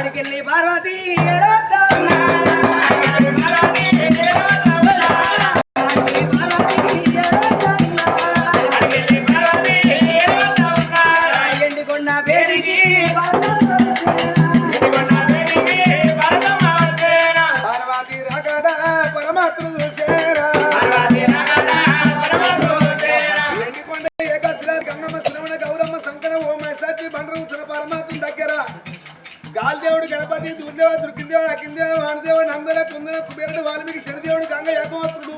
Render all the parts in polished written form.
ఆడికెళ్ళి పార్వతి ఎండికొండ వేడికి పార్వతి రగడ పరమాత్ముడు చేరా ఎండికొండ ఏకాశిలా గంగమ్మ శ్రవణ గౌరమ్మ శంకర ఓమేశ్వరి బండరం పరమాత్మ దగ్గర గాలిదేవుడు గణపతి దుర్దేవ దుర్గిందేవుడు అకిందేవ వాణదేవుడు నందన కుందన కుబేరుడు వాల్మీకి శనిదేవుడు గంగ ఏకవస్త్రుడు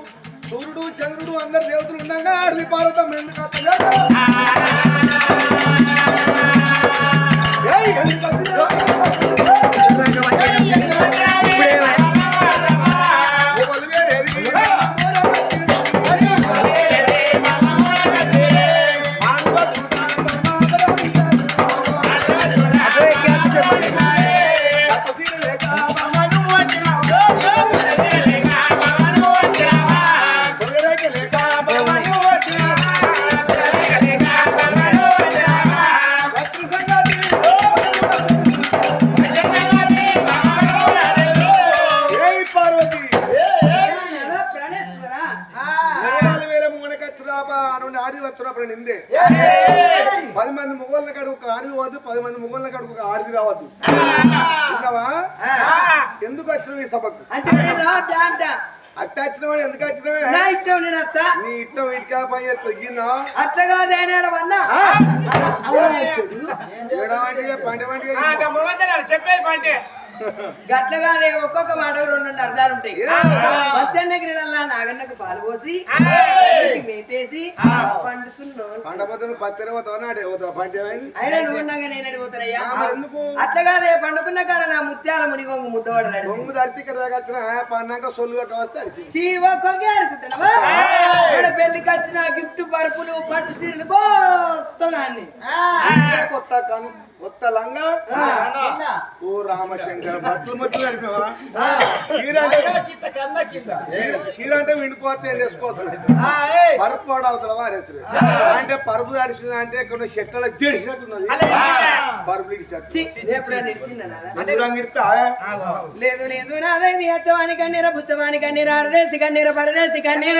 సూర్యుడు చంద్రుడు అందరు దేవతలు ఉండగా ఆడిది పార్వతం ఆడి వచ్చినప్పుడు నిందే 10 మంది మొగోళ్ళ కాడు ఒక ఆడి పోవద్దు 10 మంది మొగోళ్ళ కాడు ఒక ఆడిది రావద్దు విన్నావా ఎందుకు వచ్చినావు ఈ సభకు అత్త వచ్చినవాడు ఎందుకు వచ్చినవే నీ ఇష్టం ఇటుకా పని తగ్గిందా అత్తగా చెప్పేది పంటే గట్లగానే ఒక్కొక్క మాట 2 అర్థాలు ఉంటాయి. పచ్చన్నగిరిలా నాగన్నకు పాలు పోసి మేతేసి అయినా నువ్వు ఉన్నాగా నేను అడిగిపోతానయ్యా. అట్లగానే పండుకున్న కాడ నా ముత్యాల మునిగొంగు ముద్దవాడు పన్నాక సొల్లుగా వస్తే పెళ్లికి వచ్చిన గిఫ్ట్ పరుపులు పట్టు చీరలు మొత్తం అన్ని కొత్త లంగా ఓ రామశంకర బట్టలు మొత్తం నడిపేవా చీర అంటే విండిపోతే వేసుకోవచ్చు పరుపు వాడవుతారా వారేసు అంటే పరుపు తడిచింది అంటే కొన్ని చెట్లకు చేసినట్టున్నది పరుపు లేదు లేదు నాదేది అత్తవాని కన్నీర బుత్తవాని కన్నీర అరదేసి కన్నీర పరదేసి కన్నీర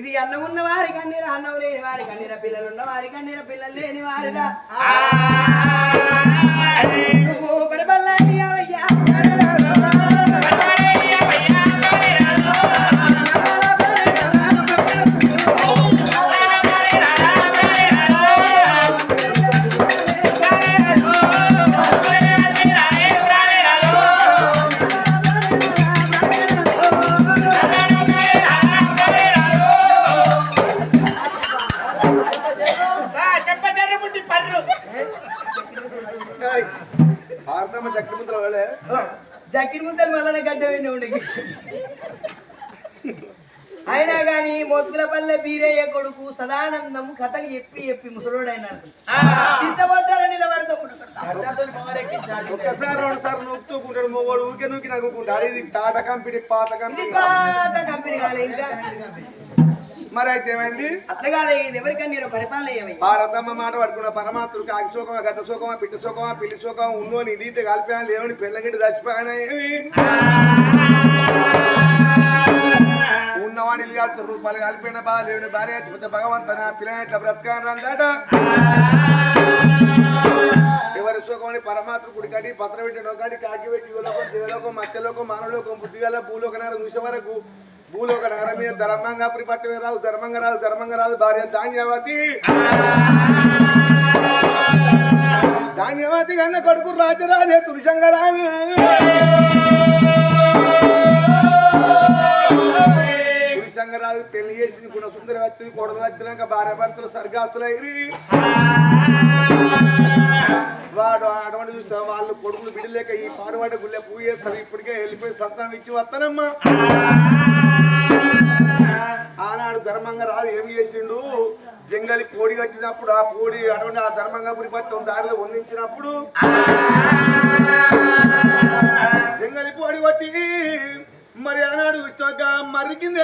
ఇది అన్నం ఉన్న వారి కన్నీర అన్నం లేని వారి కన్నీర పిల్లలు ఉన్న వారి కన్నీర పిల్లలు లేని వారిదా పరిపల్లాంటి అవయ్యా జక్కిడి ముద్దలు మళ్ళీ గద్ద ఉండే అయినా గాని మొత్తుల పల్లె బీరయ్య కొడుకు సదానందం కథలు చెప్పి ముసలోడైనాడు చిత్తబద్దాలు నిలబడతాడు ఒక్కసారి 2 సార్లు నొక్కుతుంటాడు మొగోడు ఊరికే నూకి నవ్వుకుంటాడు ఇది టాటా కంపెనీ పాత కంపెనీ కాలే ఇంకా మరి అయితే ఏమైంది అట్లగానే ఇది ఎవరికన్నా పరిపాలన భారతమ్మ మాట పడుకున్న పరమాత్ముడు కాకి శోకమా గత శోకమా పిట్ట శోకమా పిల్లి శోకమా ఉన్నోని ఇది కలిపాను దేవుని పెళ్ళగిట్టి చచ్చిపోయాను ఉన్నవాణి రూపాయలు కలిపిన బా దేవుని భార్య భగవంతన పిల్లలు ఇట్లా బ్రతకాను అందట ఎవరి సుఖమని పరమాత్మ గుడికాడి పత్ర పెట్టిన ఒకటి కాకి పెట్టి యువలోకం దేవలోకం మత్స్యలోకం మానవలోకం బుద్ధిగల భూలోకనార నిమిషం వరకు భూలోక నగర మీద ధర్మంగా పట్టు రాదు ధర్మంగా రాదు భార్య ధాన్యవతి కన్నా కొడుకు రాజరాజే తులసంగరాజు తులసంగరాజు పెళ్లి చేసి గుణ సుందరి వచ్చింది కొడలు వచ్చినాక భార్య భర్తలు సర్గాస్తులు ఎగిరి వాడు అటువంటి చూస్తా వాళ్ళు కొడుకులు బిడ్డలేక ఈ పాడువాడ గుళ్ళే పూజ చేస్తారు ఇప్పటికే వెళ్ళిపోయి సంతానం ఇచ్చి వస్తానమ్మా ఆనాడు ధర్మంగా రాదు ఏం చేసిండు జంగలి కోడి కట్టినప్పుడు ఆ కోడి అటువంటి ఆ ధర్మంగా పురి పట్టం దారిలో వందించినప్పుడు జంగలి కోడి కొట్టి మరి ఆనాడు మర్రి కింద